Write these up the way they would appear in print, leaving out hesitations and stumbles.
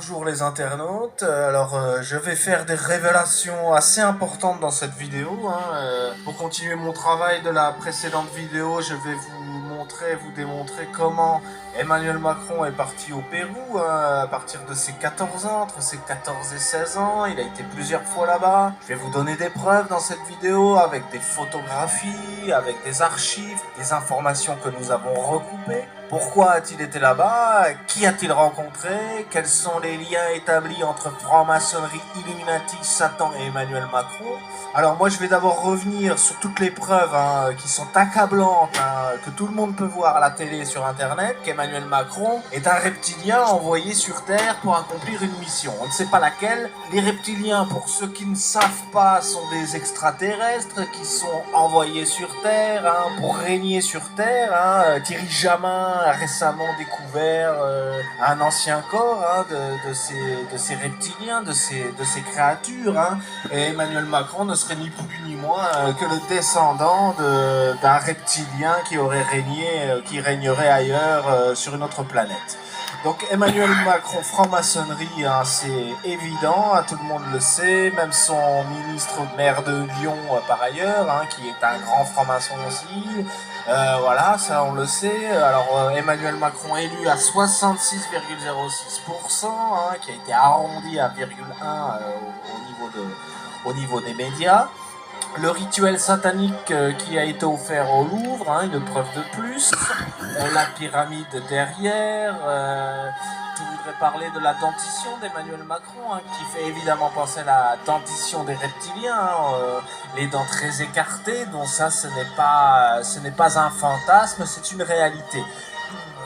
Bonjour les internautes, je vais faire des révélations assez importantes dans cette vidéo. Pour continuer mon travail de la précédente vidéo, je vais vous démontrer comment Emmanuel Macron est parti au Pérou à partir de ses 14 ans, entre ses 14 et 16 ans. Il a été plusieurs fois là-bas. Je vais vous donner des preuves dans cette vidéo avec des photographies, avec des archives, des informations que nous avons recoupées. Pourquoi a-t-il été là-bas? Qui a-t-il rencontré? Quels sont les liens établis entre franc-maçonnerie, Illuminati, Satan et Emmanuel Macron? Alors moi je vais d'abord revenir sur toutes les preuves qui sont accablantes, que tout le monde peut voir à la télé sur internet, qu'Emmanuel Macron est un reptilien envoyé sur Terre pour accomplir une mission. On ne sait pas laquelle. Les reptiliens, pour ceux qui ne savent pas, sont des extraterrestres qui sont envoyés sur Terre pour régner sur Terre. Thierry Jamin a récemment découvert un ancien corps de ces reptiliens, de ces créatures. Et Emmanuel Macron ne serait ni plus ni moins que le descendant d'un reptilien qui aurait régné, qui régnerait ailleurs sur une autre planète. Donc Emmanuel Macron, franc-maçonnerie, c'est évident, tout le monde le sait, même son ministre maire de Lyon par ailleurs, qui est un grand franc-maçon aussi, voilà, ça on le sait. Alors Emmanuel Macron élu à 66,06%, qui a été arrondi à 0,1 au niveau des médias. Le rituel satanique qui a été offert au Louvre, une preuve de plus. La pyramide derrière. Je voudrais parler de la dentition d'Emmanuel Macron, qui fait évidemment penser à la dentition des reptiliens, les dents très écartées. Donc ça, ce n'est pas un fantasme, c'est une réalité.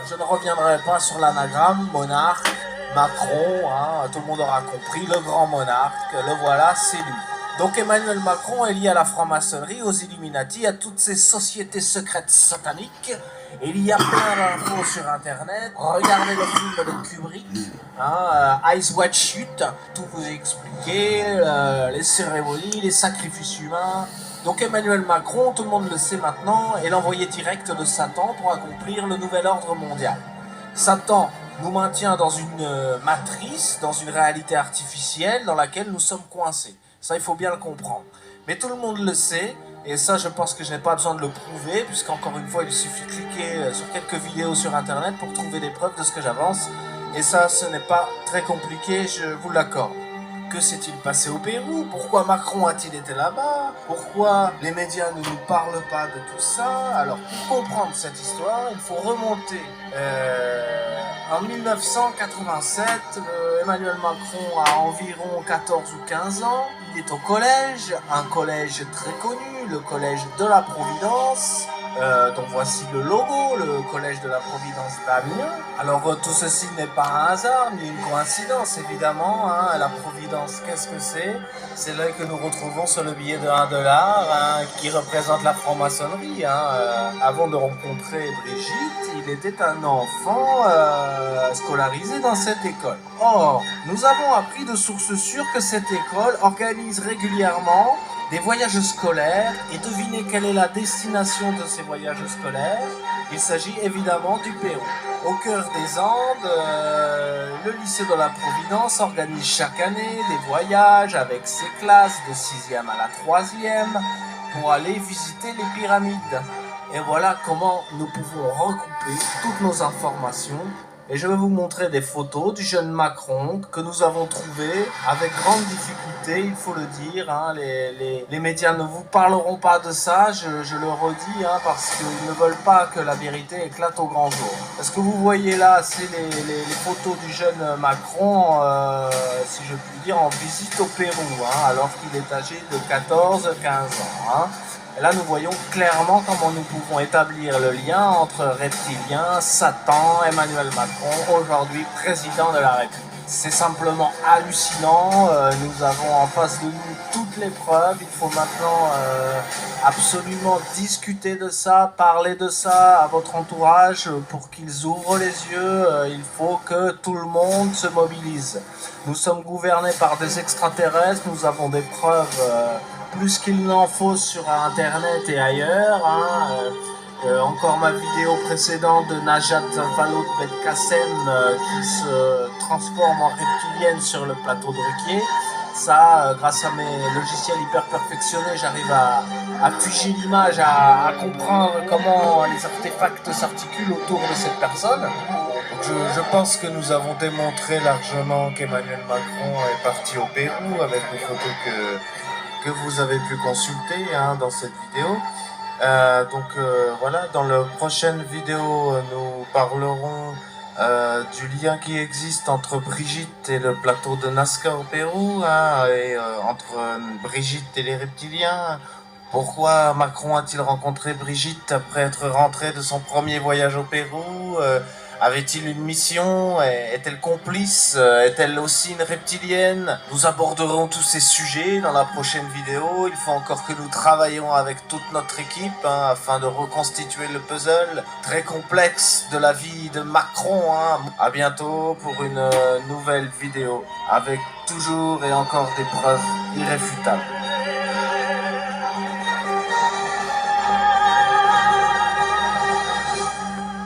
Je ne reviendrai pas sur l'anagramme monarque, Macron, tout le monde aura compris, le grand monarque, le voilà, c'est lui. Donc Emmanuel Macron est lié à la franc-maçonnerie, aux Illuminati, à toutes ces sociétés secrètes sataniques. Et il y a plein d'infos sur internet. Regardez le film de Kubrick, Eyes Wide Shut, tout vous expliquer, les cérémonies, les sacrifices humains. Donc Emmanuel Macron, tout le monde le sait maintenant, est l'envoyé direct de Satan pour accomplir le nouvel ordre mondial. Satan nous maintient dans une matrice, dans une réalité artificielle dans laquelle nous sommes coincés. Ça, il faut bien le comprendre. Mais tout le monde le sait, et ça, je pense que je n'ai pas besoin de le prouver, puisqu'encore une fois, il suffit de cliquer sur quelques vidéos sur Internet pour trouver des preuves de ce que j'avance. Et ça, ce n'est pas très compliqué, je vous l'accorde. Que s'est-il passé au Pérou? Pourquoi Macron a-t-il été là-bas? Pourquoi les médias ne nous parlent pas de tout ça? Alors, pour comprendre cette histoire, il faut remonter en 1987. Emmanuel Macron a environ 14 ou 15 ans. Il est au collège, un collège très connu, le collège de la Providence. Donc voici le logo, le collège de la Providence d'Amiens. Alors tout ceci n'est pas un hasard, ni une coïncidence évidemment. La Providence, qu'est-ce que c'est? C'est là que nous retrouvons sur le billet de 1 dollar, qui représente la franc-maçonnerie. Avant de rencontrer Brigitte, il était un enfant scolarisé dans cette école. Or, nous avons appris de sources sûres que cette école organise régulièrement des voyages scolaires, et devinez quelle est la destination de ces voyages scolaires? Il s'agit évidemment du Pérou. Au cœur des Andes, le lycée de la Providence organise chaque année des voyages avec ses classes de 6e à la 3e pour aller visiter les pyramides. Et voilà comment nous pouvons recouper toutes nos informations. Et je vais vous montrer des photos du jeune Macron que nous avons trouvées avec grande difficulté, il faut le dire. Les médias ne vous parleront pas de ça, je le redis, parce qu'ils ne veulent pas que la vérité éclate au grand jour. Ce que vous voyez là, c'est les photos du jeune Macron, si je puis dire, en visite au Pérou, alors qu'il est âgé de 14-15 ans. Et là, nous voyons clairement comment nous pouvons établir le lien entre reptiliens, Satan, Emmanuel Macron, aujourd'hui président de la République. C'est simplement hallucinant, nous avons en face de nous toutes les preuves, il faut maintenant absolument discuter de ça, parler de ça à votre entourage pour qu'ils ouvrent les yeux, il faut que tout le monde se mobilise. Nous sommes gouvernés par des extraterrestres, nous avons des preuves plus qu'il n'en faut sur Internet et ailleurs. Encore ma vidéo précédente de Najat Vallaud-Belkacem qui se transforme en reptilienne sur le plateau de Ruquier. Ça, grâce à mes logiciels hyper perfectionnés, j'arrive à figer l'image, à comprendre comment les artefacts s'articulent autour de cette personne. Je pense que nous avons démontré largement qu'Emmanuel Macron est parti au Pérou avec les photos que vous avez pu consulter dans cette vidéo. Voilà, dans la prochaine vidéo, nous parlerons du lien qui existe entre Brigitte et le plateau de Nazca au Pérou, et entre Brigitte et les reptiliens. Pourquoi Macron a-t-il rencontré Brigitte après être rentré de son premier voyage au Pérou? Avait-il une mission? Est-elle complice? Est-elle aussi une reptilienne? Nous aborderons tous ces sujets dans la prochaine vidéo. Il faut encore que nous travaillions avec toute notre équipe afin de reconstituer le puzzle très complexe de la vie de Macron. À bientôt pour une nouvelle vidéo avec toujours et encore des preuves irréfutables.